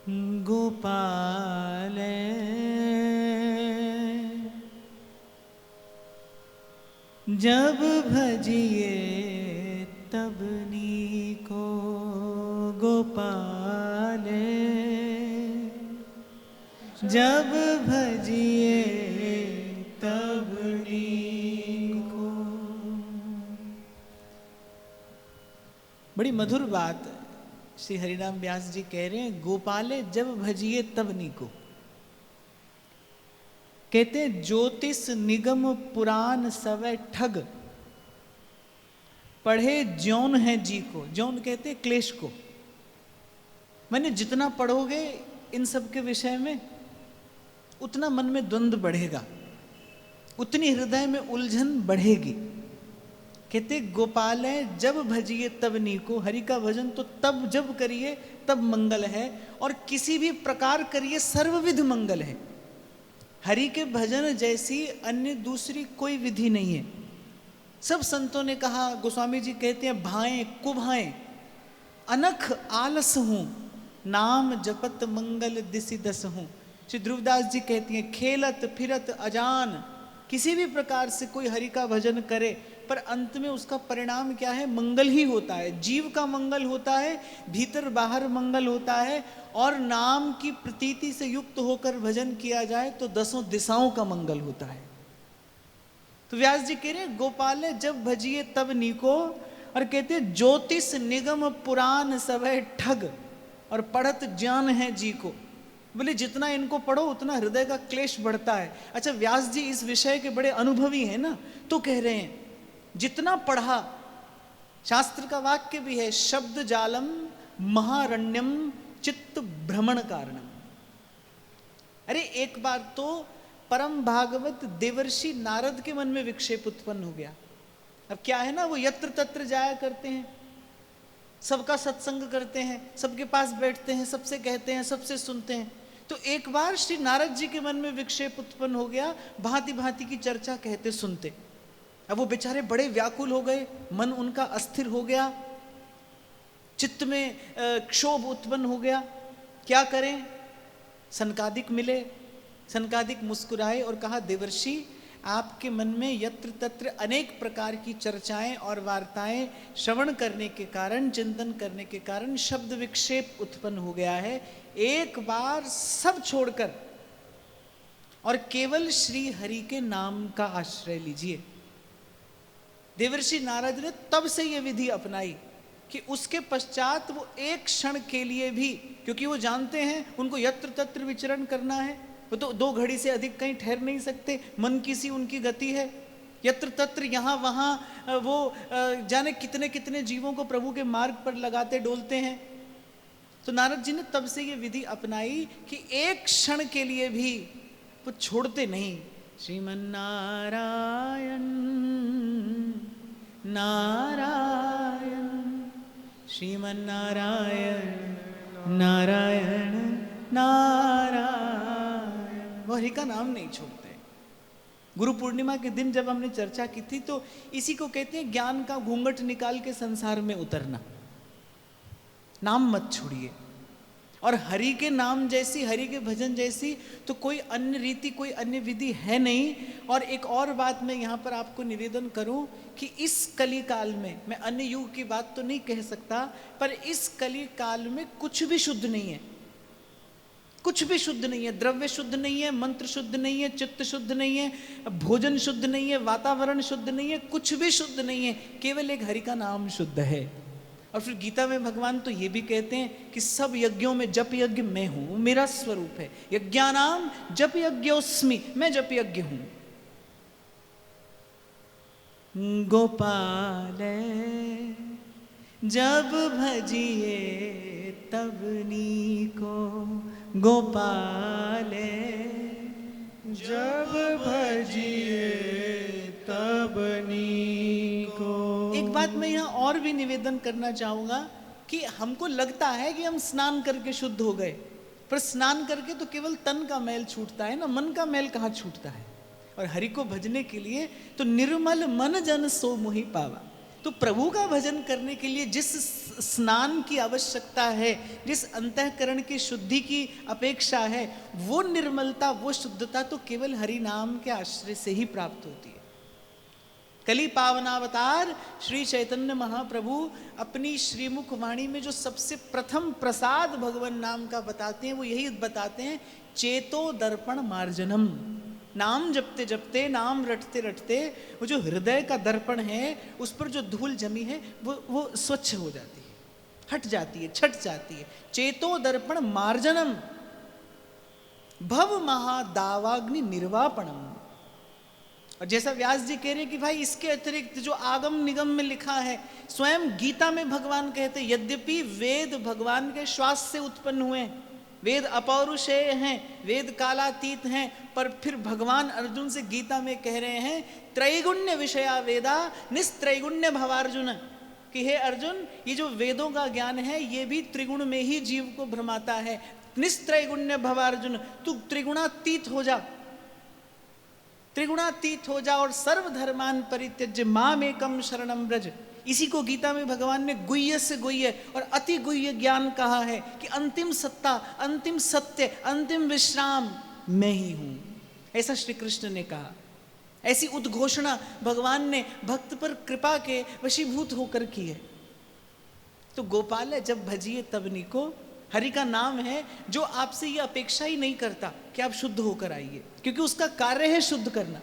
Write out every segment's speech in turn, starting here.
गोपाल जब भजिए तब नीको गोपाल जब भजिए तब नीको। बड़ी मधुर बात श्री हरिराम व्यास जी कह रहे हैं, गोपाले जब भजिए तब नीको। कहते ज्योतिष निगम पुराण सवै ठग, पढ़े ज्ञान है जी को। ज्ञान कहते क्लेश को, मैंने जितना पढ़ोगे इन सब के विषय में उतना मन में द्वंद्व बढ़ेगा, उतनी हृदय में उलझन बढ़ेगी। कहते गोपाल है जब भजिए तब नीको, हरि का भजन तो तब जब करिए तब मंगल है, और किसी भी प्रकार करिए सर्वविध मंगल है। हरि के भजन जैसी अन्य दूसरी कोई विधि नहीं है। सब संतों ने कहा, गोस्वामी जी कहते हैं भाएं कुभाएं अनख आलस हूं, नाम जपत मंगल दिसि दस हूं। श्री ध्रुवदास जी कहती हैं खेलत फिरत अजान, किसी भी प्रकार से कोई हरि का भजन करे पर अंत में उसका परिणाम क्या है, मंगल ही होता है। जीव का मंगल होता है, भीतर बाहर मंगल होता है, और नाम की प्रतीति से युक्त होकर भजन किया जाए तो दसों दिशाओं का मंगल होता है। तो व्यास जी कह रहे हैं गोपाल जब भजिए तब नीको, और कहते हैं ज्योतिष निगम पुराण सवै ठग, और पढ़त ज्ञान है जी को। बोले जितना इनको पढ़ो उतना हृदय का क्लेश बढ़ता है। अच्छा, व्यास जी इस विषय के बड़े अनुभवी हैं ना, तो कह रहे हैं जितना पढ़ा, शास्त्र का वाक्य भी है, शब्द जालम महारण्यम चित्त भ्रमण कारणम। अरे एक बार तो परम भागवत देवर्षि नारद के मन में विक्षेप उत्पन्न हो गया। अब क्या है ना, वो यत्र तत्र जाया करते हैं, सबका सत्संग करते हैं, सबके पास बैठते हैं, सबसे कहते हैं, सबसे सुनते हैं। तो एक बार श्री नारद जी के मन में विक्षेप उत्पन्न हो गया, भांति भांति की चर्चा कहते सुनते। अब वो बेचारे बड़े व्याकुल हो गए, मन उनका अस्थिर हो गया, चित्त में क्षोभ उत्पन्न हो गया। क्या करें? सनकादिक मिले, सनकादिक मुस्कुराए और कहा देवर्षि आपके मन में यत्र तत्र अनेक प्रकार की चर्चाएं और वार्ताएं श्रवण करने के कारण, चिंतन करने के कारण शब्द विक्षेप उत्पन्न हो गया है। एक बार सब छोड़कर और केवल श्री हरि के नाम का आश्रय लीजिए। देवर्षि नारद ने तब से यह विधि अपनाई कि उसके पश्चात वो एक क्षण के लिए भी, क्योंकि वो जानते हैं उनको यत्र तत्र विचरण करना है, वो तो 2 घड़ी से अधिक कहीं ठहर नहीं सकते, मन की सी उनकी गति है, यत्र तत्र यहाँ वहाँ वो जाने कितने कितने जीवों को प्रभु के मार्ग पर लगाते डोलते हैं। तो नारद जी ने तब से ये विधि अपनाई कि एक क्षण के लिए भी वो छोड़ते नहीं। श्रीमन नारायण नारायण श्रीमन नारायण नारायण नारायण, वो हरि का नाम नहीं छोड़ते। गुरु पूर्णिमा के दिन जब हमने चर्चा की थी तो इसी को कहते हैं ज्ञान का घूंघट निकाल के संसार में उतरना। नाम मत छोड़िए, और हरि के नाम जैसी, हरि के भजन जैसी तो कोई अन्य रीति, कोई अन्य विधि है नहीं। और एक और बात मैं यहाँ पर आपको निवेदन करूँ कि इस कली काल में, मैं अन्य युग की बात तो नहीं कह सकता, पर इस कली काल में कुछ भी शुद्ध नहीं है, कुछ भी शुद्ध नहीं है। द्रव्य शुद्ध नहीं है, मंत्र शुद्ध नहीं है, चित्त शुद्ध नहीं है, भोजन शुद्ध नहीं है, वातावरण शुद्ध नहीं है, कुछ भी शुद्ध नहीं है, केवल एक हरि का नाम शुद्ध है। और फिर गीता में भगवान तो ये भी कहते हैं कि सब यज्ञों में जप यज्ञ मैं हूं, मेरा स्वरूप है। यज्ञानाम जप यज्ञोस्मि, मैं जप यज्ञ हूं। गोपाल जब भजिए तब नीको, गोपाल जब भजिए तब नीको। एक बात मैं यहाँ और भी निवेदन करना चाहूंगा कि हमको लगता है कि हम स्नान करके शुद्ध हो गए, पर स्नान करके तो केवल तन का मैल छूटता है ना, मन का मैल कहाँ छूटता है। और हरि को भजने के लिए तो निर्मल मन जन सो मोहि पावा। तो प्रभु का भजन करने के लिए जिस स्नान की आवश्यकता है, जिस अंतःकरण की शुद्धि की अपेक्षा है, वो निर्मलता, वो शुद्धता तो केवल हरि नाम के आश्रय से ही प्राप्त होती है। कली पावनावतार श्री चैतन्य महाप्रभु अपनी श्रीमुख वाणी में जो सबसे प्रथम प्रसाद भगवान नाम का बताते हैं, वो यही बताते हैं, चेतो दर्पण मार्जनम। नाम जपते जपते, नाम रटते रटते, वो जो हृदय का दर्पण है, उस पर जो धूल जमी है वो स्वच्छ हो जाती है, हट जाती है, छट जाती है। चेतो दर्पण मार्जनम भव महादावाग्नि निर्वापणम। और जैसा व्यास जी कह रहे हैं कि भाई इसके अतिरिक्त जो आगम निगम में लिखा है, स्वयं गीता में भगवान कहते हैं, यद्यपि वेद भगवान के श्वास से उत्पन्न हुए हैं, वेद अपौरुषेय हैं, वेद कालातीत हैं, पर फिर भगवान अर्जुन से गीता में कह रहे हैं, त्रैगुण्य विषया वेदा निस्त्रैगुण्य भवार्जुन, कि हे अर्जुन, ये जो वेदों का ज्ञान है ये भी त्रिगुण में ही जीव को भ्रमाता है। निस्त्रैगुण्य भवार्जुन, तू त्रिगुणातीत हो जा, त्रिगुणातीत हो जा और सर्वधर्मान परित्यज्य मामेकम शरणम व्रज। इसी को गीता में भगवान ने गुह्य से गुह्य और अति गुह्य ज्ञान कहा है कि अंतिम सत्ता, अंतिम सत्य, अंतिम विश्राम मैं ही हूं, ऐसा श्री कृष्ण ने कहा। ऐसी उद्घोषणा भगवान ने भक्त पर कृपा के वशीभूत होकर की है। तो गोपाल है, जब भजिए तब निको, हरि का नाम है जो आपसे ये अपेक्षा ही नहीं करता कि आप शुद्ध होकर आइए, क्योंकि उसका कार्य है शुद्ध करना,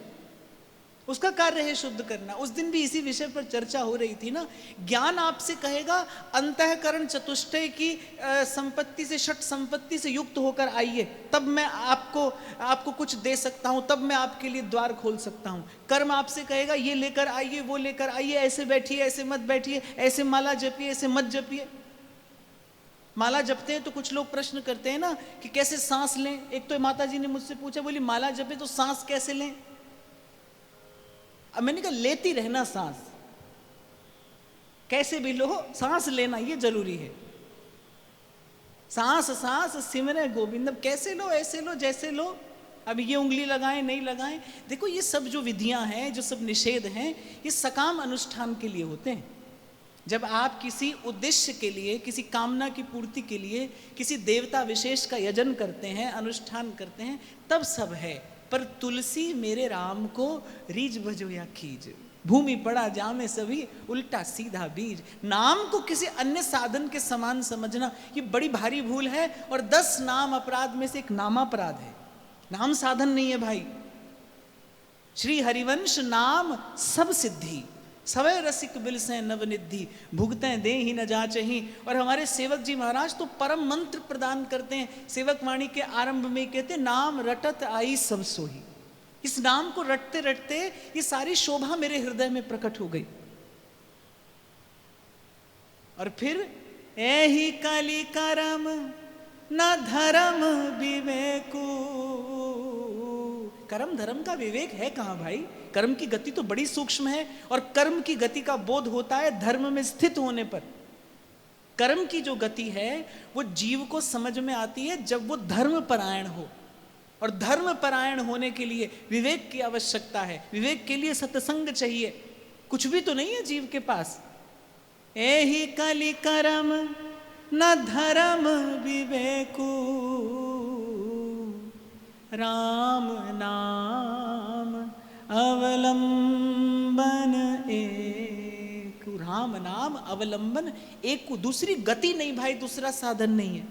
उसका कार्य है शुद्ध करना। उस दिन भी इसी विषय पर चर्चा हो रही थी ना। ज्ञान आपसे कहेगा अंतःकरण चतुष्टय की संपत्ति से, षट संपत्ति से युक्त होकर आइए, तब मैं आपको कुछ दे सकता हूं, तब मैं आपके लिए द्वार खोल सकता हूं। कर्म आपसे कहेगा ये लेकर आइए, वो लेकर आइए, ऐसे बैठिए, ऐसे मत बैठिए, ऐसे माला जपिए, ऐसे मत जपिए। माला जपते हैं तो कुछ लोग प्रश्न करते हैं ना कि कैसे सांस लें। एक तो माता जी ने मुझसे पूछा, बोली माला जपे तो सांस कैसे लें। अब मैंने कहा लेती रहना सांस, कैसे भी लो सांस लेना ये जरूरी है। सांस सांस सिमरे गोविंद, अब कैसे लो, ऐसे लो, जैसे लो, अब ये उंगली लगाएं नहीं लगाएं। देखो ये सब जो विधियां हैं, जो सब निषेध हैं, ये सकाम अनुष्ठान के लिए होते हैं। जब आप किसी उद्देश्य के लिए, किसी कामना की पूर्ति के लिए किसी देवता विशेष का यजन करते हैं, अनुष्ठान करते हैं, तब सब है। पर तुलसी मेरे राम को रीज भजो या खीज, भूमि पड़ा जामे सभी उल्टा सीधा बीज। नाम को किसी अन्य साधन के समान समझना ये बड़ी भारी भूल है, और 10 नाम अपराध में से एक नामापराध है। नाम साधन नहीं है भाई। श्री हरिवंश नाम सब सिद्धि, सवै रसिक बिल से नवनिधि, भुगतें दे ही न जाचही। और हमारे सेवक जी महाराज तो परम मंत्र प्रदान करते हैं। सेवक वाणी के आरंभ में कहते हैं, नाम रटत आई सब सोही। इस नाम को रटते रटते ये सारी शोभा मेरे हृदय में प्रकट हो गई। और फिर एहि कलि करम न धर्म विवेकु। कर्म धर्म का विवेक है कहां भाई। कर्म की गति तो बड़ी सूक्ष्म है, और कर्म की गति का बोध होता है धर्म में स्थित होने पर। कर्म की जो गति है वो जीव को समझ में आती है जब वो धर्म परायण हो, और धर्म परायण होने के लिए विवेक की आवश्यकता है। विवेक के लिए सत्संग चाहिए। कुछ भी तो नहीं है जीव के पास। एहि कलि करम न धर्म विवेकु, राम नाम अवलंबन एक। राम नाम अवलंबन एक, दूसरी गति नहीं भाई, दूसरा साधन नहीं है।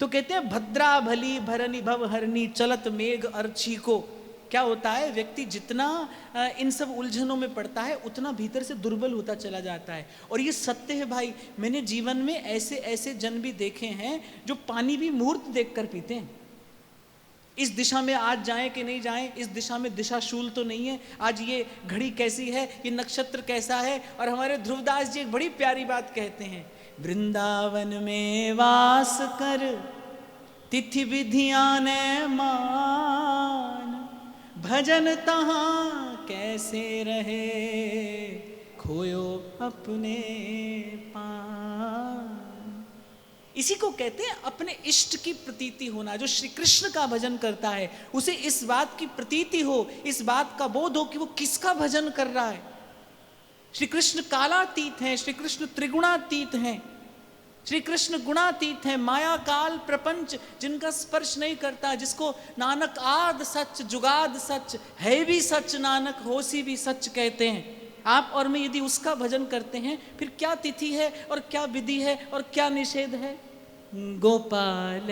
तो कहते हैं भद्रा भली भरनी भव हरनी चलत मेघ अर्ची को। क्या होता है, व्यक्ति जितना इन सब उलझनों में पड़ता है उतना भीतर से दुर्बल होता चला जाता है। और ये सत्य है भाई। मैंने जीवन में ऐसे ऐसे जन भी देखे हैं जो पानी भी मुहूर्त देखकर पीते हैं। इस दिशा में आज जाएं कि नहीं जाएं, इस दिशा में दिशाशूल तो नहीं है, आज ये घड़ी कैसी है, ये नक्षत्र कैसा है। और हमारे ध्रुवदास जी एक बड़ी प्यारी बात कहते हैं, वृंदावन में वास कर तिथि विधियां ने मान, भजन तहां कैसे रहे खोयो अपने पान। इसी को कहते हैं अपने इष्ट की प्रतीति होना। जो श्री कृष्ण का भजन करता है उसे इस बात की प्रतीति हो, इस बात का बोध हो कि वो किसका भजन कर रहा है। श्री कृष्ण कालातीत हैं, श्री कृष्ण त्रिगुणातीत हैं, श्री कृष्ण गुणातीत हैं। माया काल प्रपंच जिनका स्पर्श नहीं करता, जिसको नानक आद सच जुगाद सच है भी सच, नानक होसी भी सच कहते हैं। आप और मैं यदि उसका भजन करते हैं, फिर क्या तिथि है और क्या विधि है और क्या निषेध है। गोपाल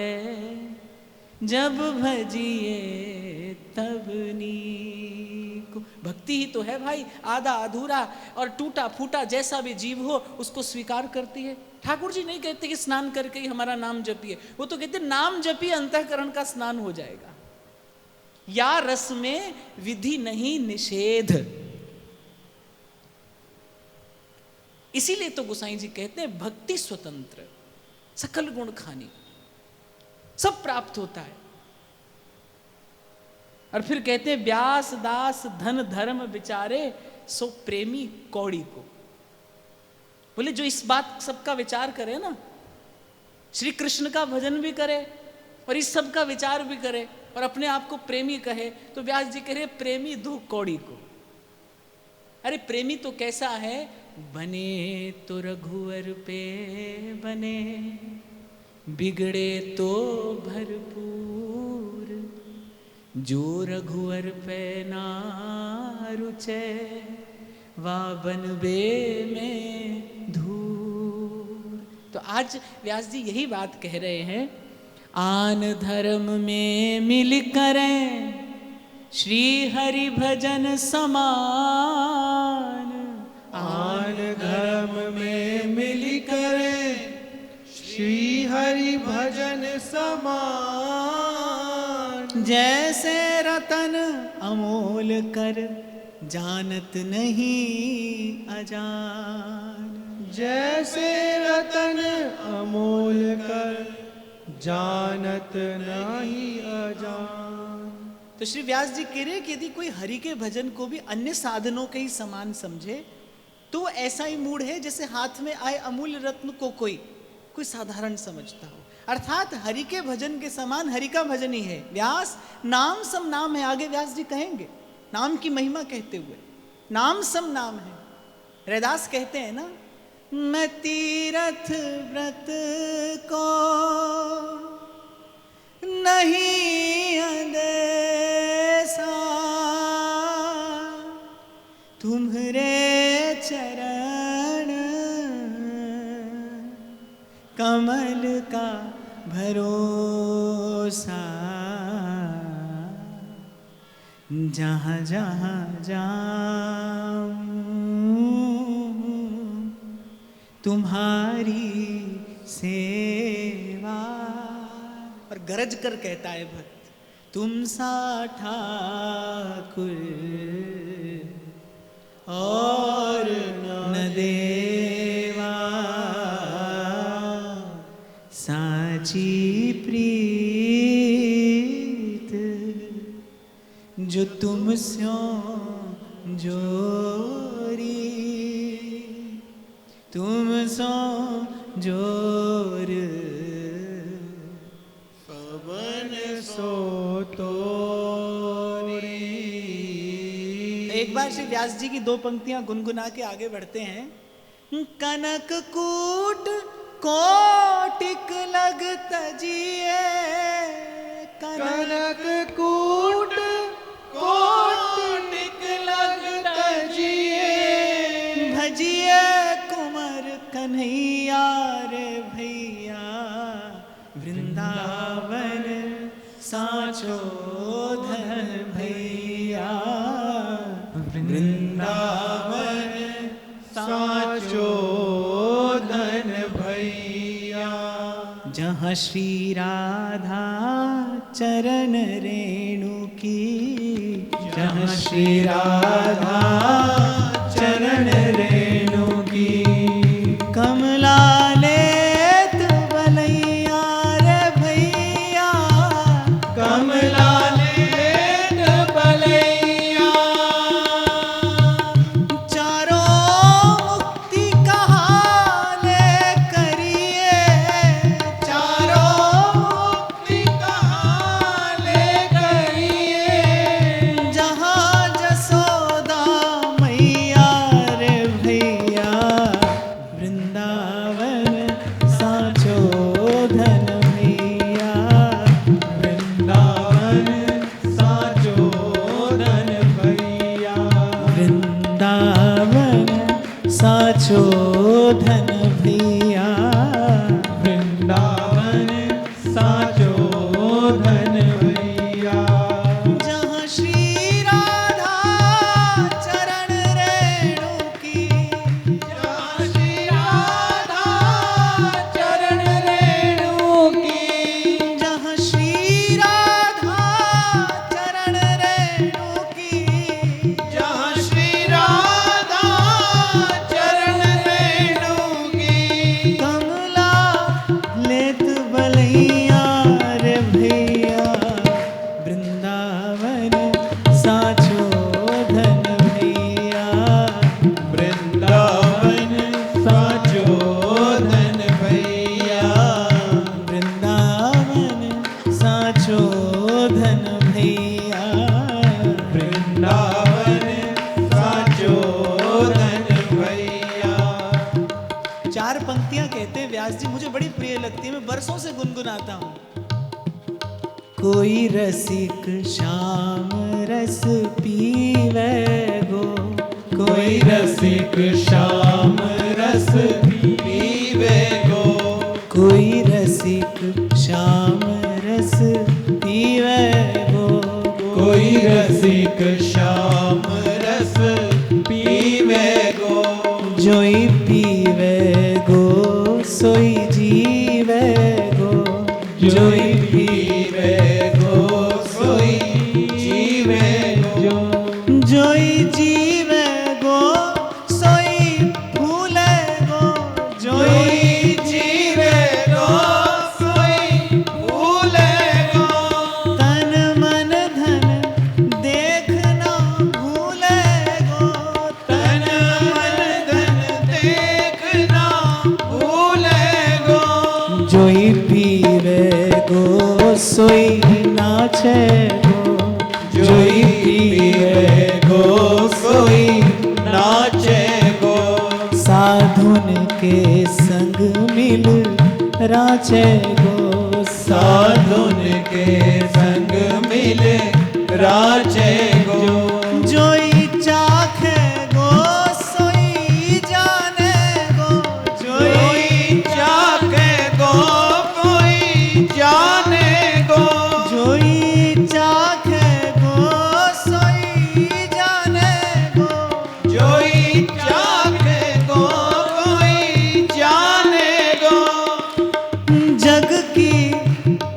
जब भजिए तब नीको। भक्ति ही तो है भाई, आधा अधूरा और टूटा फूटा जैसा भी जीव हो उसको स्वीकार करती है। ठाकुर जी नहीं कहते कि स्नान करके ही हमारा नाम जपिए, वो तो कहते नाम जपिए अंतःकरण का स्नान हो जाएगा। या रस में विधि नहीं निषेध। इसीलिए तो गोसाई जी कहते हैं भक्ति स्वतंत्र, सकल गुण खानी, सब प्राप्त होता है। और फिर कहते हैं व्यास दास धन धर्म विचारे सो प्रेमी कौड़ी को। बोले जो इस बात सबका विचार करे ना, श्री कृष्ण का भजन भी करे और इस सब का विचार भी करे और अपने आप को प्रेमी कहे, तो व्यास जी कह रहे प्रेमी दो कौड़ी को। अरे प्रेमी तो कैसा है, बने तो रघुवर पे बने, बिगड़े तो भरपूर, जो रघुवर पे ना रुचे वा बनबे में धूर। तो आज व्यास जी यही बात कह रहे हैं, आन धर्म में मिल करें श्री हरि भजन समान। आन धर्म में मिल करें श्री हरि भजन समान। जैसे रतन अमोल कर जानत नहीं अजान। जैसे रतन अमोल कर जानत नहीं अजान। तो श्री व्यास जी कह रहे कि यदि कोई हरि के भजन को भी अन्य साधनों के ही समान समझे तो ऐसा ही मूड है जैसे हाथ में आए अमूल्य रत्न को कोई साधारण समझता हो। अर्थात हरि के भजन के समान हरि का भजन ही है। व्यास नाम सम नाम है, आगे व्यास जी कहेंगे नाम की महिमा कहते हुए, नाम सम नाम है। रैदास कहते हैं ना, मैं तीरथ व्रत को नहीं अंदेशा, तुम्हारे चरण कमल का भरोसा, जहाँ जहाँ जाऊं तुम्हारी सेवा। और गरज कर कहता है भक्त, तुम सा ठाकुर और न देवा, साची प्रीत जो तुम स्यों जोरी, तुम सो जोर पवन सो तोरी। एक बार श्री व्यास जी की दो पंक्तियां गुनगुना के आगे बढ़ते हैं। कनक कूट कोटिक लग तजिए, कनक कूट कोटिक लग तजिए, भजिए कुंवर कन्हैया रे भैया, वृंदावन साचो धन भैया, वृंदावन साचो धन भैया। जहाँ श्री राधा चरण रेणु की, जहाँ श्री राधा चरण रेणु की, कमला लेत बलैया रे भैया, कमला लेत बलैया, चारों मुक्ति कहाले करिए, चारों मुक्ति कहाले करिए, जहाँ जसोदा मैया रे साचो धन भैया। जहाँ श्री राधा चरण रेणु की, जहाँ श्री राधा चरण रेणु की, जहाँ श्री राधा चरण रेणु की, जहाँ श्री राधा चरण रेणु की, कमला लेत बलैया रे भैया, वृंदावन साचो धन भैया, वृंदावन साचो धन भैया। वृंदावन साचो धन भैया, वृंदावन साचो धन भैया। चार पंक्तियां कहते हैं व्यास जी, मुझे बड़ी प्रिय लगती है, मैं बरसों से गुनगुनाता हूँ। कोई रसिक श्याम रस पीवे गो, कोई रसिक श्याम रस पीवे गो, कोई रसिक श्याम रस पीवे गो, कोई रसिक श्याम रस पीवे गो, जोई पीवे गो सोई जीवे गो, जोई पीवे गो सोई जीवे गो, जोई जीवे गो सोई फूले गो, जोई जोई जीवे गो सोई भूले गो, तन मन धन देखना भूले गो, तन मन धन देखना भूले गो, जोई पीवे गो सोई नाचे गो, जोई पीवे गो सोई नाचे गो, साधुन के संग मिल राचे गो, साधुन के संग मिल राचे गो, जोई चाखे गो सोई जाने गो, जोई चाके गो कोई जाने गो, जोई चाखे गो सोई जाने गो, जोई चाके गो कोई जाने गो, जग की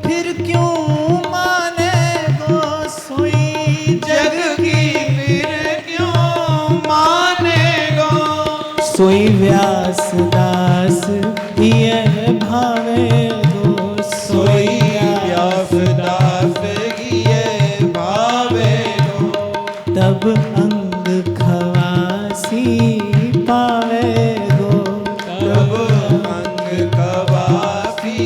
फिर क्यों माने गो सोई, जग की फिर क्यों माने गो, सोई व्यास दास ये भावे गो, सोई व्यास दास किए भावे गो, तब अंग खवासी पावे गो, तब अंग कवासी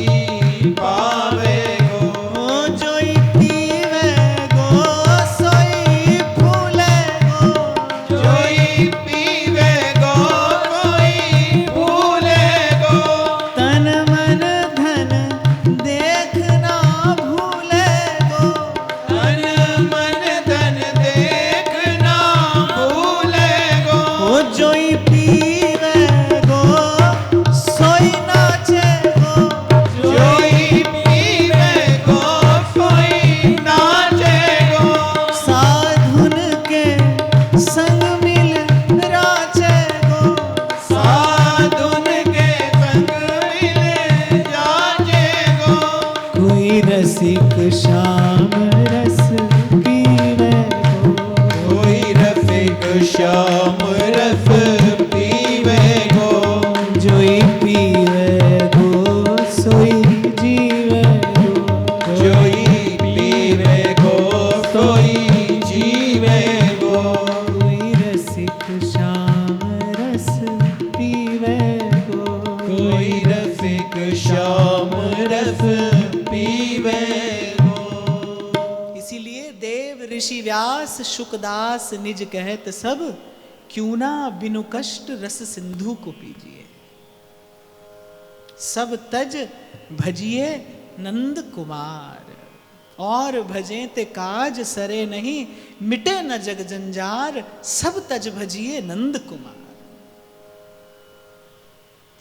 पावे गो, ओ जोई पीवे गो सोई फूले गो, जोई पीवे गो कोई भूले गो, तन मन धन देखना भूले गो, तन मन धन देखना भूले गो, ओ जोई पीवे गो सोई नाचे गो, जोई पीवे गो कोई नाचे गो, साधुन के संग मिल राचे गो, साधुन के संग मिले जाचे गो, कोई रसिक श्याम रस पीवे गो, कोई रसिक श्याम रस पीवे गो, जोई पीवे गो सोई जीवे गो, जोई पीवे गो सोई जीवे गो, कोई रसिक श्याम रस पीवे गो, कोई रसिक श्याम रस पीवे गो। इसीलिए देव ऋषि व्यास शुकदास निज कहत सब, क्यों ना बिनु कष्ट रस सिंधु को पीजिए, सब तज भजिए नंद कुमार, और भजें ते काज सरे नहीं, मिटे न जग जंजार, सब तज भजिए नंद कुमार।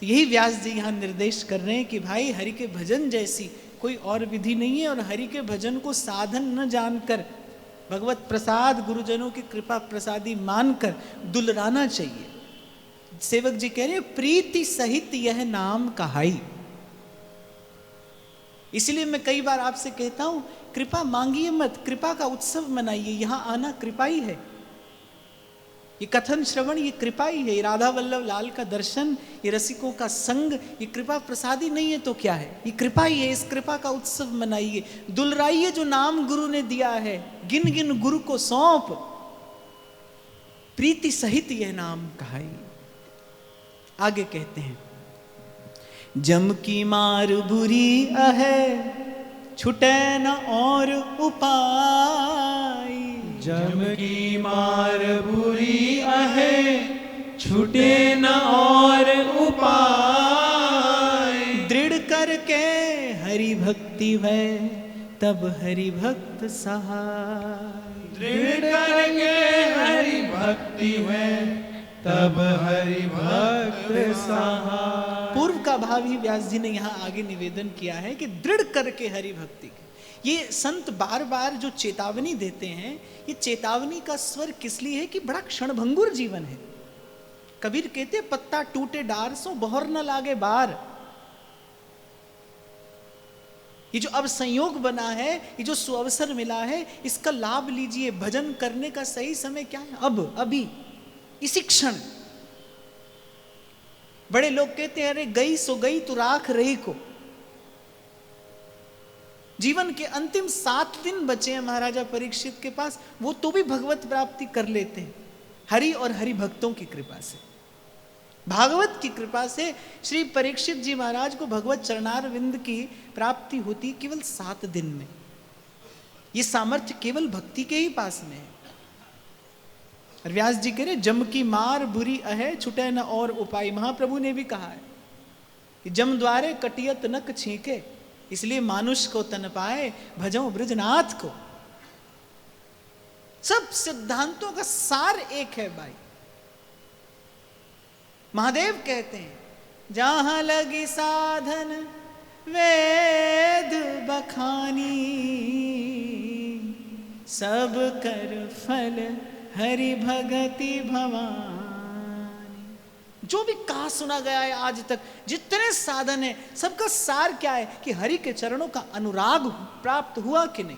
तो यही व्यास जी यहाँ निर्देश कर रहे हैं कि भाई हरि के भजन जैसी कोई और विधि नहीं है। और हरि के भजन को साधन न जानकर, भगवत प्रसाद गुरुजनों की कृपा प्रसादी मानकर दुलराना चाहिए। सेवक जी कह रहे हैं प्रीति सहित यह नाम कहाई। इसलिए मैं कई बार आपसे कहता हूं कृपा मांगिए मत, कृपा का उत्सव मनाइए। यहां आना कृपा ही है, ये कथन श्रवण ये कृपा ही है, ये राधा वल्लभ लाल का दर्शन, ये रसिकों का संग, ये कृपा प्रसादी नहीं है तो क्या है, ये कृपा ही है। इस कृपा का उत्सव मनाइए, दुलराइए जो नाम गुरु ने दिया है, गिन गिन गुरु को सौंप, प्रीति सहित यह नाम कहाई। आगे कहते हैं जम की मार बुरी अहे छुटे न और उपाय। जम की मार बुरी अहे छूटे न और उपाय। दृढ़ करके हरि भक्ति भय तब हरि भक्त सहाय। दृढ़ करके हरि भक्ति में तब हरि भक्त सहाय। पूर्व का भाव ही व्यास जी ने यहाँ आगे निवेदन किया है कि दृढ़ करके हरि भक्ति। ये संत बार बार जो चेतावनी देते हैं, ये चेतावनी का स्वर किस लिए है कि बड़ा क्षणभंगुर जीवन है। कबीर कहते पत्ता टूटे डार सो बहर न लागे बार। ये जो अब संयोग बना है, ये जो सुअवसर मिला है, इसका लाभ लीजिए। भजन करने का सही समय क्या है? अब, अभी, इसी क्षण। बड़े लोग कहते हैं अरे गई सो गई तू राख रही को। जीवन के अंतिम 7 दिन बचे हैं महाराजा परीक्षित के पास, वो तो भी भगवत प्राप्ति कर लेते हैं हरि और हरि भक्तों की कृपा से, भागवत की कृपा से। श्री परीक्षित जी महाराज को भगवत चरणार विंद की प्राप्ति होती केवल 7 दिन में। ये सामर्थ्य केवल भक्ति के ही पास में है। और व्यास जी कह रहे जम की मार बुरी अहे छुटे न और उपाय। महाप्रभु ने भी कहा है कि जम द्वारे कटियत नक छींके, इसलिए मानुष को तन पाए भजो ब्रजनाथ को। सब सिद्धांतों का सार एक है भाई। महादेव कहते हैं जहां लगी साधन वेद बखानी, सब कर फल हरि भगति भवानी। जो भी कहा सुना गया है आज तक, जितने साधन है, सबका सार क्या है कि हरि के चरणों का अनुराग प्राप्त हुआ कि नहीं।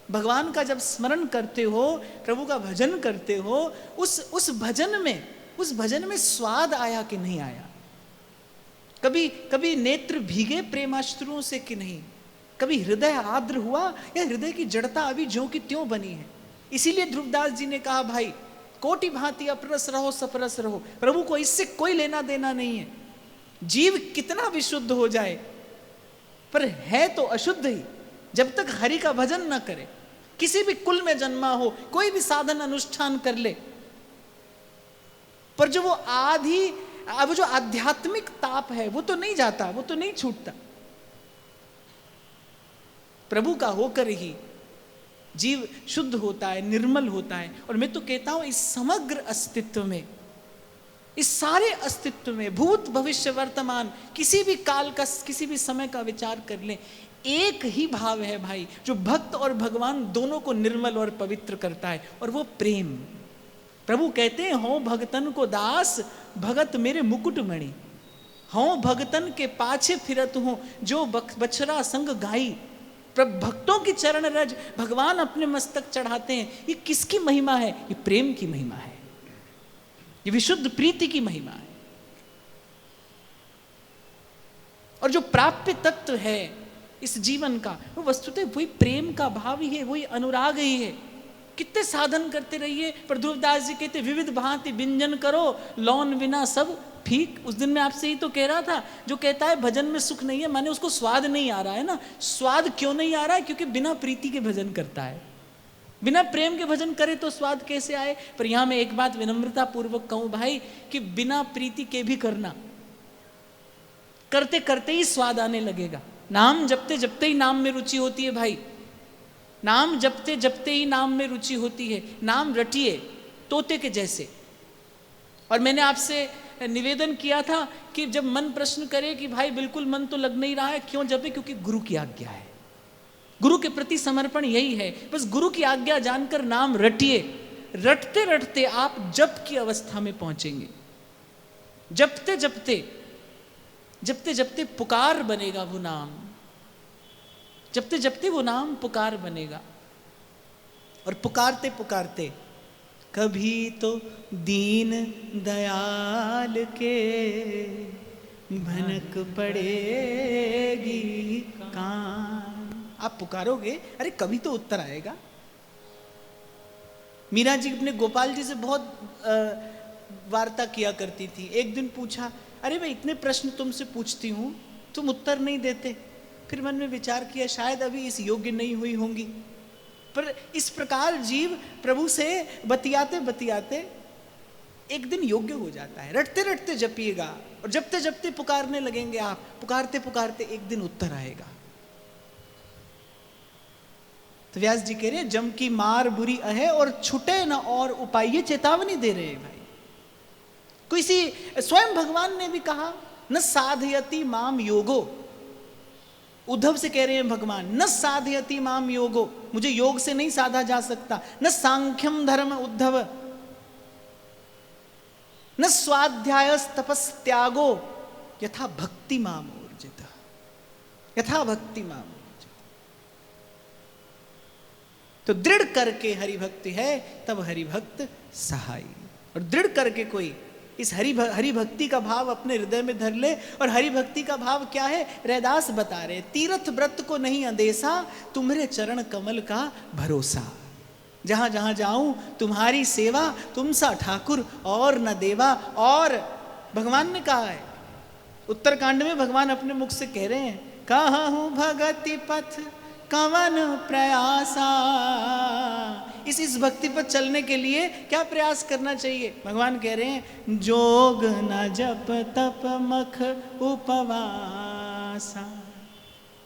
भगवान का जब स्मरण करते हो, प्रभु का भजन करते हो, उस भजन में स्वाद आया कि नहीं आया। कभी नेत्र भीगे प्रेमाश्रुओं से कि नहीं, कभी हृदय आर्द्र हुआ या हृदय की जड़ता अभी ज्यों की त्यों बनी है। इसीलिए ध्रुवदास जी ने कहा भाई कोटि भांति अपरस रहो सपरस रहो, प्रभु को इससे कोई लेना देना नहीं है। जीव कितना विशुद्ध हो जाए पर है तो अशुद्ध ही, जब तक हरि का भजन न करे। किसी भी कुल में जन्मा हो, कोई भी साधन अनुष्ठान कर ले, पर जो वो जो आध्यात्मिक ताप है वो तो नहीं जाता, वो तो नहीं छूटता। प्रभु का होकर ही जीव शुद्ध होता है, निर्मल होता है। और मैं तो कहता हूं इस समग्र अस्तित्व में, इस सारे अस्तित्व में, भूत भविष्य वर्तमान, किसी भी काल का, किसी भी समय का विचार कर लें, एक ही भाव है भाई जो भक्त और भगवान दोनों को निर्मल और पवित्र करता है, और वो प्रेम। प्रभु कहते हैं हो भगतन को दास भगत मेरे मुकुट मणि, हो भगतन के पाछे फिरत हूं जो बछरा संग गाई। भक्तों की चरण रज भगवान अपने मस्तक चढ़ाते हैं। ये किसकी महिमा है? ये प्रेम की महिमा है, ये विशुद्ध प्रीति की महिमा है। और जो प्राप्य तत्व है इस जीवन का, वो वस्तुतः वही प्रेम का भाव ही है, वही अनुराग ही है। कितने साधन करते रहिए, पर ध्रुवदास जी कहते विविध भांति व्यंजन करो, लौन बिना सब फीक। उस दिन मैं आपसे ही तो कह रहा था, जो कहता है भजन में सुख नहीं है, माने उसको स्वाद नहीं आ रहा है ना। स्वाद क्यों नहीं आ रहा है? क्योंकि बिना प्रीति के भजन करता है। बिना प्रेम के भजन करे तो स्वाद कैसे आए? पर यहां मैं एक बात विनम्रता पूर्वक कहूं भाई, कि बिना प्रीति के भी करना, करते करते ही स्वाद आने लगेगा। नाम जपते जपते ही नाम में रुचि होती है भाई, नाम जपते जपते ही नाम में रुचि होती है। नाम रटिए तोते के जैसे। और मैंने आपसे निवेदन किया था कि जब मन प्रश्न करे कि भाई बिल्कुल मन तो लग नहीं रहा है, क्यों जपे? क्योंकि गुरु की आज्ञा है। गुरु के प्रति समर्पण यही है। बस गुरु की आज्ञा जानकर नाम रटिए। रटते रटते आप जप की अवस्था में पहुंचेंगे। जपते जपते जपते जपते पुकार बनेगा वो नाम। जपते जपते वो नाम पुकार बनेगा। और पुकारते पुकारते कभी तो दीन दयाल के भनक पड़ेगी कान। आप पुकारोगे, अरे कभी तो उत्तर आएगा। मीरा जी अपने गोपाल जी से बहुत वार्ता किया करती थी। एक दिन पूछा, अरे मैं इतने प्रश्न तुमसे पूछती हूँ, तुम उत्तर नहीं देते। फिर मन में विचार किया, शायद अभी इस योग्य नहीं हुई होंगी। पर इस प्रकार जीव प्रभु से बतियाते बतियाते एक दिन योग्य हो जाता है। रटते रटते जपिएगा और जपते जपते पुकारने लगेंगे आप। पुकारते पुकारते एक दिन उत्तर आएगा। तो व्यास जी कह रहे हैं, जम की मार बुरी अहे और छुटे न और उपाय। ये चेतावनी दे रहे हैं भाई। किसी स्वयं भगवान ने भी कहा, न साधयति माम योगो। उद्धव से कह रहे हैं भगवान, न साधयति माम योगो, मुझे योग से नहीं साधा जा सकता। न सांख्यम धर्म उद्धव, न स्वाध्याय तपस त्यागो, यथा भक्ति माम ऊर्जित। यथा भक्ति माम ऊर्जित। तो दृढ़ करके हरि भक्ति है, तब हरि भक्त सहाय। और दृढ़ करके कोई इस हरि भक्ति का भाव अपने हृदय में धर ले। और हरि भक्ति का भाव क्या है? रैदास बता रहे, तीर्थ व्रत को नहीं अंदेशा, तुम्हारे चरण कमल का भरोसा। जहां जहां जाऊं तुम्हारी सेवा, तुम सा ठाकुर और न देवा। और भगवान ने कहा है, उत्तरकांड में भगवान अपने मुख से कह रहे हैं, कहा हूं भगति पथ कवन प्रयासा। इस भक्ति पर चलने के लिए क्या प्रयास करना चाहिए? भगवान कह रहे हैं, जोग न जप तप मख उपवासा।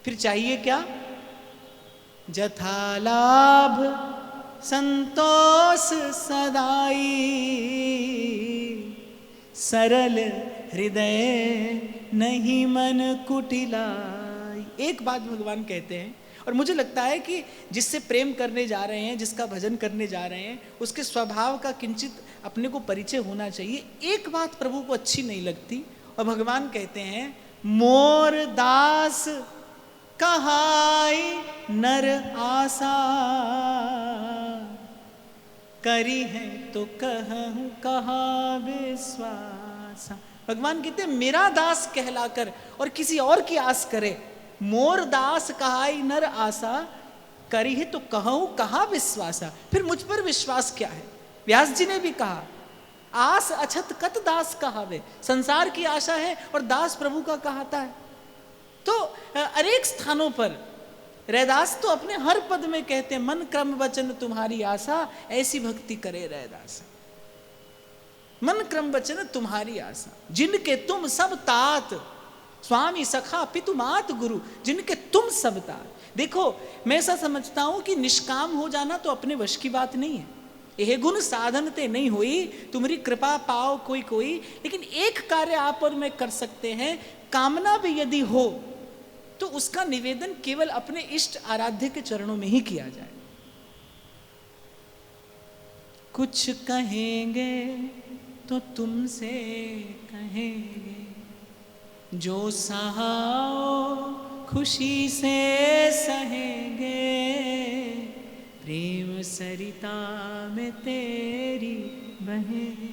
फिर चाहिए क्या? जथा लाभ संतोष सदाई, सरल हृदय नहीं मन कुटिलाई। एक बात भगवान कहते हैं, और मुझे लगता है कि जिससे प्रेम करने जा रहे हैं, जिसका भजन करने जा रहे हैं, उसके स्वभाव का किंचित अपने को परिचय होना चाहिए। एक बात प्रभु को अच्छी नहीं लगती, और भगवान कहते हैं, मोर दास कहाई नर आशा, करी है तो कहूं कहा विश्वास। भगवान कहते हैं, मेरा दास कहलाकर और किसी और की आस करे। मोर दास कहाई नर आशा, करी है तो कहूं कहा विश्वासा। फिर मुझ पर विश्वास क्या है? व्यास जी ने भी कहा, आस अछत कत दास कहावे। संसार की आशा है और दास प्रभु का कहता है। तो अनेक स्थानों पर रैदास तो अपने हर पद में कहते हैं, मन क्रम वचन तुम्हारी आशा, ऐसी भक्ति करे रैदास। मन क्रम वचन तुम्हारी आशा, जिनके तुम सब तात, स्वामी सखा पितु मात गुरु, जिनके तुम सब तात। देखो, मैं ऐसा समझता हूं कि निष्काम हो जाना तो अपने वश की बात नहीं है। यह गुण साधन ते नहीं हुई, तुम्हारी कृपा पाओ कोई कोई। लेकिन एक कार्य आप और मैं कर सकते हैं, कामना भी यदि हो तो उसका निवेदन केवल अपने इष्ट आराध्य के चरणों में ही किया जाए। कुछ कहेंगे तो तुमसे कहेंगे, जो सहाओ खुशी से सहेंगे, प्रेम सरिता में तेरी बहेंगे।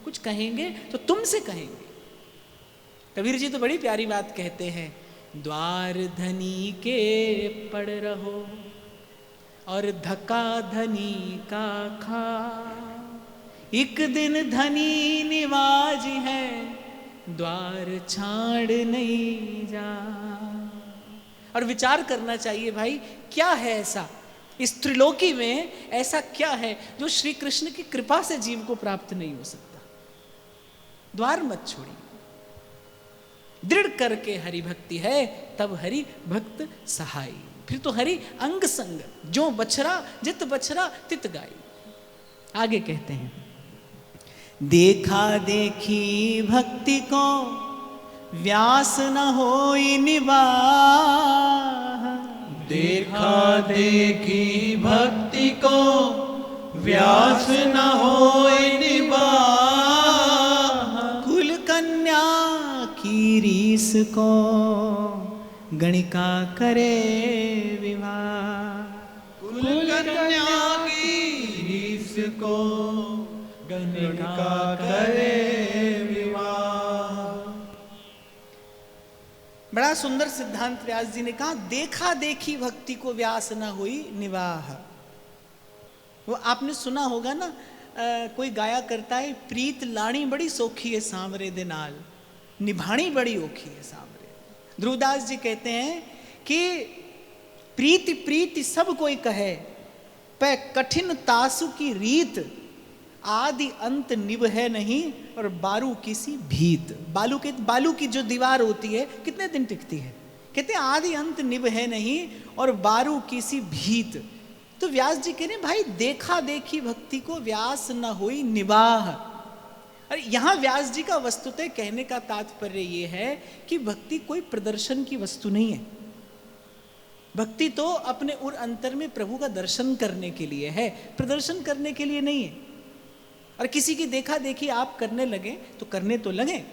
कुछ कहेंगे तो तुमसे कहेंगे। कबीर जी तो बड़ी प्यारी बात कहते हैं, द्वार धनी के पड़ रहो और धक्का धनी का खा, एक दिन धनी निवाज है, द्वार छाड़ नहीं जा। और विचार करना चाहिए भाई, क्या है ऐसा इस त्रिलोकी में, ऐसा क्या है जो श्री कृष्ण की कृपा से जीव को प्राप्त नहीं हो सकता? द्वार मत छोड़िए, दृढ़ करके हरि भक्ति है, तब हरि भक्त सहाय। फिर तो हरि अंग संग, जो बछरा जित बछरा तित गाई। आगे कहते हैं, देखा देखी भक्ति को व्यास न होई निवाह। देखा देखी भक्ति को व्यास न होय निवाह। कुल कन्या की रीस को गणिका करे विवाह। कुल कन्या की रीस को गणिका करे विवाह। बड़ा सुंदर सिद्धांत व्यास जी ने कहा, देखा देखी भक्ति को व्यास न हुई निवाह। वो आपने सुना होगा ना, कोई गाया करता है, प्रीत लाणी बड़ी सौखी है सांवरे दे नाल, निभाणी बड़ी औखी है सांवरे। ध्रुवदास जी कहते हैं कि प्रीति प्रीति सब कोई कहे, पे कठिन तासु की रीत, आदि अंत निभ है नहीं और बारू किसी भीत। बालू की जो दीवार होती है कितने दिन टिकती है? कहते हैं आदि अंत निभ है नहीं और बारू किसी भीत। तो व्यास जी कह रहे हैं भाई, देखा देखी भक्ति को व्यास न हुई निवाह। अरे यहां व्यास जी का वस्तुतः कहने का तात्पर्य यह है कि भक्ति कोई प्रदर्शन की वस्तु नहीं है। भक्ति तो अपने उर अंतर में प्रभु का दर्शन करने के लिए है, प्रदर्शन करने के लिए नहीं है। और किसी की देखा देखी आप करने लगे तो करने तो लगे,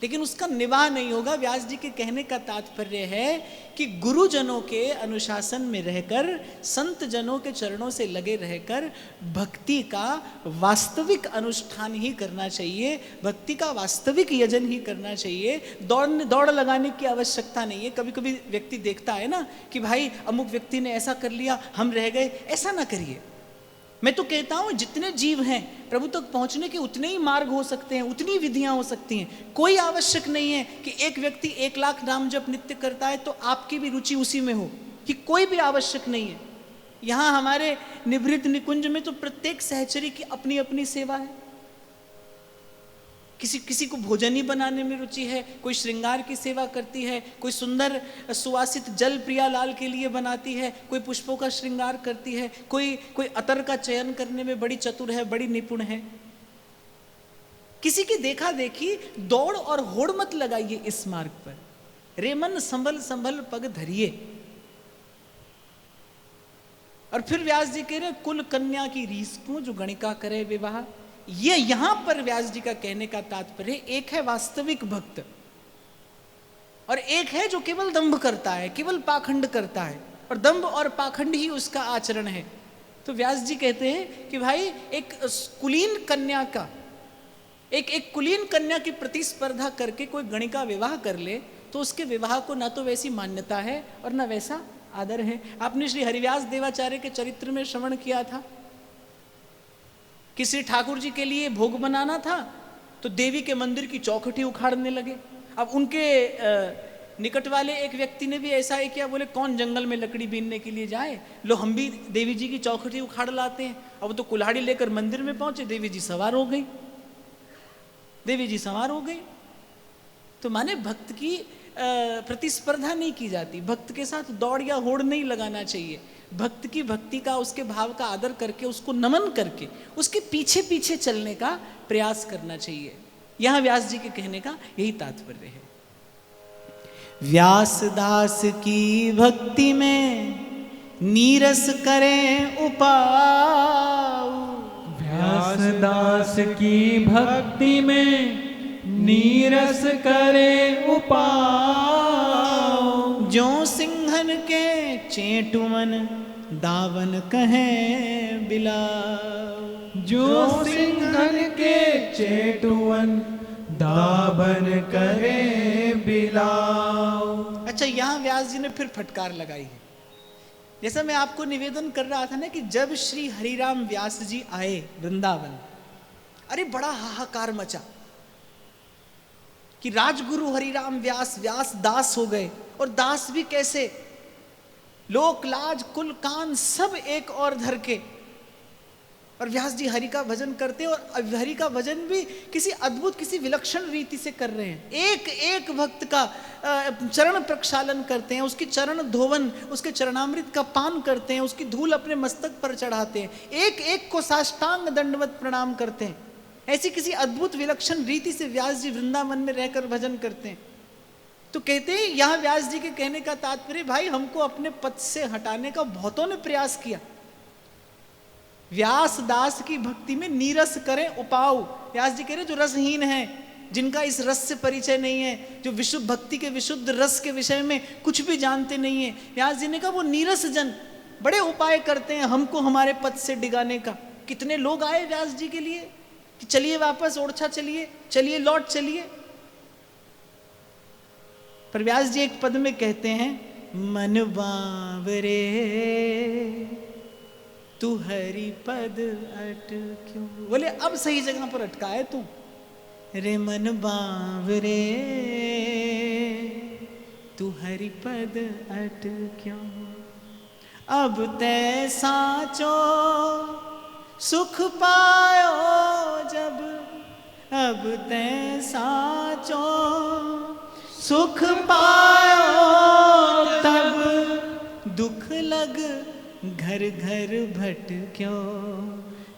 लेकिन उसका निवाह नहीं होगा। व्यास जी के कहने का तात्पर्य है कि गुरुजनों के अनुशासन में रहकर, संत जनों के चरणों से लगे रहकर भक्ति का वास्तविक अनुष्ठान ही करना चाहिए, भक्ति का वास्तविक यजन ही करना चाहिए। दौड़ लगाने की आवश्यकता नहीं है। कभी कभी व्यक्ति देखता है ना कि भाई अमुक व्यक्ति ने ऐसा कर लिया, हम रह गए, ऐसा ना करिए। मैं तो कहता हूं जितने जीव हैं प्रभु तक पहुंचने के उतने ही मार्ग हो सकते हैं, उतनी विधियां हो सकती हैं। कोई आवश्यक नहीं है कि एक व्यक्ति 1 लाख नाम जप नित्य करता है तो आपकी भी रुचि उसी में हो, कि कोई भी आवश्यक नहीं है। यहां हमारे निभृत निकुंज में तो प्रत्येक सहचरी की अपनी अपनी सेवा है। किसी को भोजन ही बनाने में रुचि है, कोई श्रृंगार की सेवा करती है, कोई सुंदर सुवासित जल प्रियालाल के लिए बनाती है, कोई पुष्पों का श्रृंगार करती है, कोई अतर का चयन करने में बड़ी चतुर है, बड़ी निपुण है। किसी की देखा देखी दौड़ और होड़ मत लगाइए इस मार्ग पर। रेमन संभल संभल पग धरिए। और फिर व्यास जी कह रहे कुल कन्या की रीस को जो गणिका करे विवाह। ये यहां पर व्यास जी का कहने का तात्पर्य, एक है वास्तविक भक्त और एक है जो केवल दंभ करता है, केवल पाखंड करता है, और दंभ और पाखंड ही उसका आचरण है। तो व्यास जी कहते हैं कि भाई एक कुलीन कन्या का, एक कुलीन कन्या की प्रतिस्पर्धा करके कोई गणिका विवाह कर ले तो उसके विवाह को ना तो वैसी मान्यता है और ना वैसा आदर है। आपने श्री हरिव्यास देवाचार्य के चरित्र में श्रवण किया था कि श्री ठाकुर जी के लिए भोग बनाना था तो देवी के मंदिर की चौखटी उखाड़ने लगे। अब उनके निकट वाले एक व्यक्ति ने भी ऐसा ही किया, बोले कौन जंगल में लकड़ी बीनने के लिए जाए, लो हम भी देवी जी की चौखटी उखाड़ लाते हैं। अब तो कुल्हाड़ी लेकर मंदिर में पहुंचे, देवी जी सवार हो गई, देवी जी सवार हो गई। तो माने भक्त की प्रतिस्पर्धा नहीं की जाती, भक्त के साथ दौड़ या होड़ नहीं लगाना चाहिए। भक्त की भक्ति का, उसके भाव का आदर करके, उसको नमन करके उसके पीछे पीछे चलने का प्रयास करना चाहिए। यहां व्यास जी के कहने का यही तात्पर्य है। व्यास दास की भक्ति में नीरस करें उपाय। व्यास दास की भक्ति में नीरस करे उपाय। जो सिंहन के चेटुमन दावन कहें बिलाव। जो सिंहन के चेटुवन दावन करे बिलाव। अच्छा, यहां व्यास जी ने फिर फटकार लगाई है। जैसा मैं आपको निवेदन कर रहा था ना कि जब श्री हरिराम व्यास जी आए वृंदावन, अरे बड़ा हाहाकार मचा कि राजगुरु हरिराम व्यास व्यास दास हो गए। और दास भी कैसे, लोक लाज कुल कान सब एक और धर के, और व्यास जी हरि का भजन करते हैं, और हरि का भजन भी किसी अद्भुत, किसी विलक्षण रीति से कर रहे हैं। एक एक भक्त का चरण प्रक्षालन करते हैं, उसकी चरण धोवन, उसके चरणामृत का पान करते हैं, उसकी धूल अपने मस्तक पर चढ़ाते हैं, एक एक को साष्टांग दंडवत प्रणाम करते हैं। ऐसी किसी अद्भुत विलक्षण रीति से व्यास जी वृंदावन में रहकर भजन करते हैं। तो कहते हैं यहाँ व्यास जी के कहने का तात्पर्य, भाई हमको अपने पद से हटाने का बहुतों ने प्रयास किया। व्यास दास की भक्ति में नीरस करें उपाऊ। व्यास जी कह रहे जो रसहीन है, जिनका इस रस से परिचय नहीं है, जो विशुद्ध भक्ति के विशुद्ध रस के विषय में कुछ भी जानते नहीं है, व्यास जी ने कहा वो नीरस जन बड़े उपाय करते हैं हमको हमारे पद से डिगाने का। कितने लोग आए व्यास जी के लिए कि चलिए वापस ओरछा चलिए, चलिए लौट चलिए। पर व्यास जी एक पद में कहते हैं, मन बावरे तू हरि पद अटक्यों। बोले अब सही जगह पर अटका है तू। रे मन बावरे तू हरि पद अटक्यों। अब तै साचो सुख पायो जब, अब तै साचो सुख पायो तब, दुख लग घर घर भटक्यो।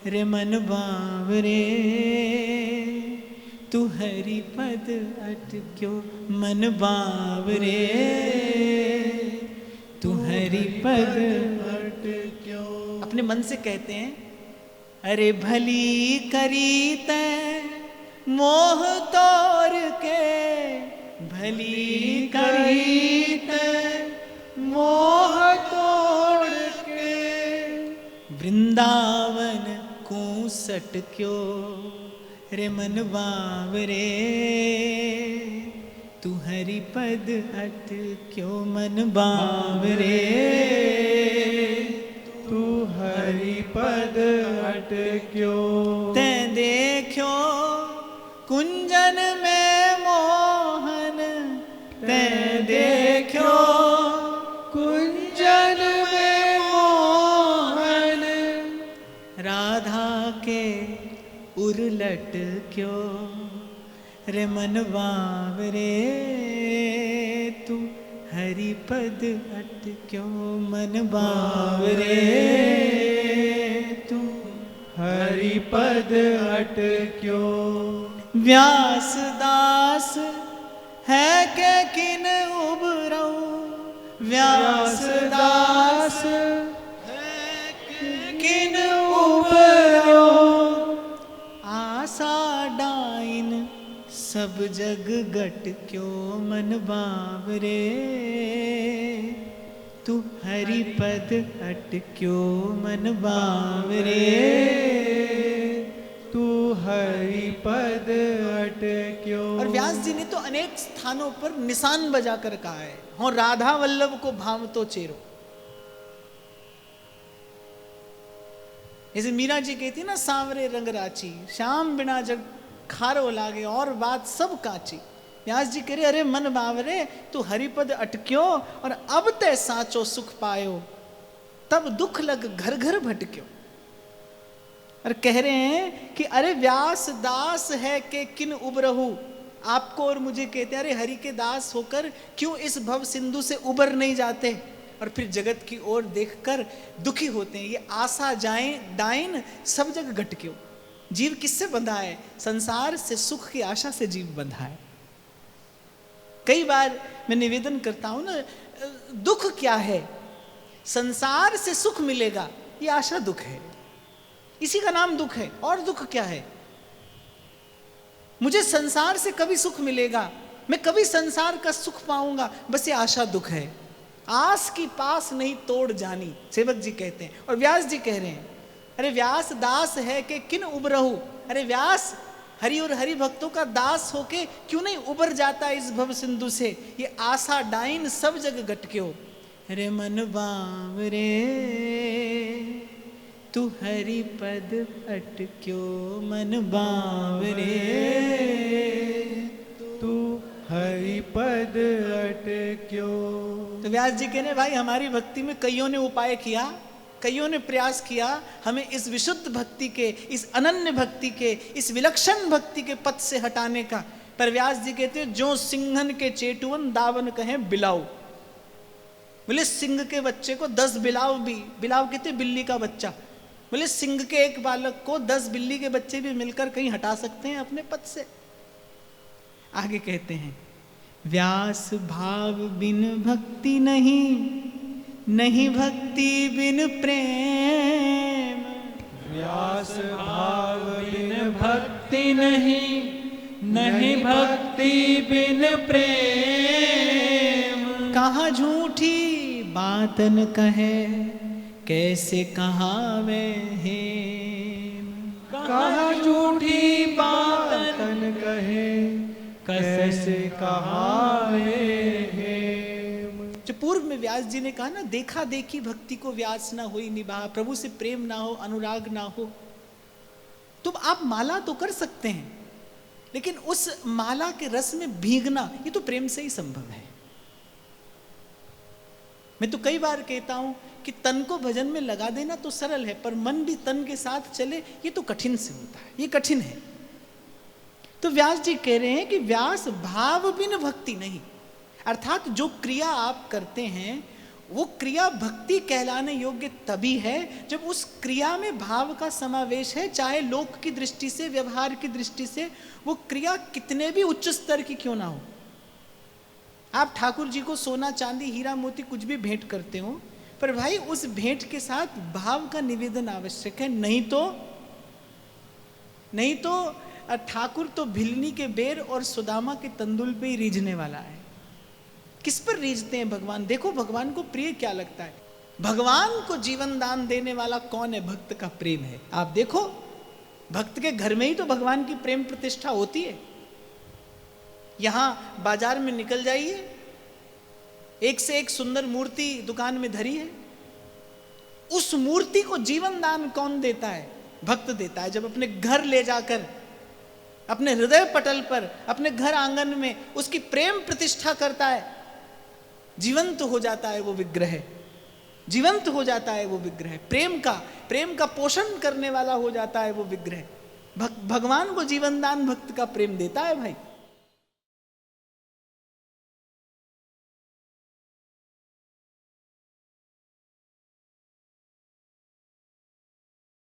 रे मन बावरे तू हरि पद अटक्यो। मन बावरे तू हरि पद अटक्यो। अपने मन से कहते हैं, अरे भली करी तै मोह तोड़ के, भली करी तै मोह तोड़ के, वृंदावन को सटक्यो। रे मन बावरे तू हरि पद अटक्यो। मन बावरे तू हरि पद अटक्यो। ते देखो कुंजन में मोहन, ते देखो कुंजन में मोहन, राधा के उर्लट क्यों। रे मन बावरे तू हरि पद अटक्यो। मन बावरे तू हरि पद अटक्यो। व्यास दास है के किन उबरऊ, व्यास दास है के किन उबरऊ। आशा डाइन सब जग गट क्यों। मन बावरे तू हरि पद अटक्यो। मन बावरे तू हरि पद अटक्यो। और व्यास जी ने तो अनेक स्थानों पर निशान बजा कर कहा है, हो राधा वल्लभ को भाव तो चेरो। जैसे मीरा जी कहती है ना, सांवरे रंग राची, श्याम बिना जग खारो लागे और बात सब काची। व्यास जी कह रहे, अरे मन बावरे तू हरिपद अटक्यो, और अब तै साचो सुख पायो तब दुख लग घर घर भटक्यो। और कह रहे हैं कि अरे व्यास दास है के किन उबरहू। आपको और मुझे कहते हैं, अरे हरि के दास होकर क्यों इस भव सिंधु से उबर नहीं जाते, और फिर जगत की ओर देखकर दुखी होते हैं। ये आशा जाए डाइन सब जग गटक्यो। जीव किससे बंधा है? संसार से, सुख की आशा से जीव बंधा है। कई बार मैं निवेदन करता हूं ना, दुख क्या है? संसार से सुख मिलेगा, ये आशा दुख है, इसी का नाम दुख है। और दुख क्या है? मुझे संसार से कभी सुख मिलेगा, मैं कभी संसार का सुख पाऊंगा, बस ये आशा दुख है। आस की पास नहीं तोड़ जानी, सेवक जी कहते हैं। और व्यास जी कह रहे हैं, अरे व्यास दास है कि किन उबरहू। अरे व्यास हरि और हरि भक्तों का दास होके क्यों नहीं उबर जाता इस भव सिंधु से? ये आशा डाइन सब जग गटक्यो। रे मन बावरे तू हरि पद अटक्यो। मन बावरे तू हरि पद अटक्यो। तो व्यास जी कहने, भाई हमारी भक्ति में कईयों ने उपाय किया, कईयों ने प्रयास किया हमें इस विशुद्ध भक्ति के, इस अनन्य भक्ति के, इस विलक्षण भक्ति के पथ से हटाने का। पर व्यास जी कहते हैं, जो सिंहन के चेटुअन दावन कहें बिलाव। बोले सिंह के बच्चे को 10 बिलाव भी, बिलाव कहते बिल्ली का बच्चा, बोले सिंह के एक बालक को 10 बिल्ली के बच्चे भी मिलकर कहीं हटा सकते हैं अपने पद से। आगे कहते हैं, व्यास भाव बिन भक्ति नहीं, नहीं भक्ति बिन प्रेम। व्यास भाव बिन भक्ति नहीं, नहीं भक्ति बिन प्रेम। कहाँ झूठी बातन कहे, कैसे कहावे हेम। कहाँ झूठी बातन कहे, कैसे कहावे हेम। जो पूर्व में व्यास जी ने कहा ना, देखा देखी भक्ति को व्यास ना होई निभा, प्रभु से प्रेम ना हो, अनुराग ना हो, तो आप माला तो कर सकते हैं, लेकिन उस माला के रस में भीगना ये तो प्रेम से ही संभव है। मैं तो कई बार कहता हूं कि तन को भजन में लगा देना तो सरल है, पर मन भी तन के साथ चले ये तो कठिन से होता है, ये कठिन है। तो व्यास जी कह रहे हैं कि व्यास भाव बिन भक्ति नहीं, अर्थात जो क्रिया आप करते हैं वो क्रिया भक्ति कहलाने योग्य तभी है जब उस क्रिया में भाव का समावेश है, चाहे लोक की दृष्टि से, व्यवहार की दृष्टि से वो क्रिया कितने भी उच्च स्तर की क्यों ना हो। आप ठाकुर जी को सोना चांदी हीरा मोती कुछ भी भेंट करते हो, पर भाई उस भेंट के साथ भाव का निवेदन आवश्यक है, नहीं तो ठाकुर तो भिलनी के बेर और सुदामा के तंदुल पे ही रीझने वाला है। किस पर रीझते हैं भगवान? देखो भगवान को प्रिय क्या लगता है। भगवान को जीवन दान देने वाला कौन है? भक्त का प्रेम है। आप देखो भक्त के घर में ही तो भगवान की प्रेम प्रतिष्ठा होती है। यहां बाजार में निकल जाइए, एक से एक सुंदर मूर्ति दुकान में धरी है। उस मूर्ति को जीवन दान कौन देता है? भक्त देता है। जब अपने घर ले जाकर अपने हृदय पटल पर, अपने घर आंगन में उसकी प्रेम प्रतिष्ठा करता है, जीवंत हो जाता है वो विग्रह, जीवंत हो जाता है वो विग्रह। प्रेम का पोषण करने वाला हो जाता है वो विग्रह। भगवान को जीवन दान भक्त का प्रेम देता है भाई।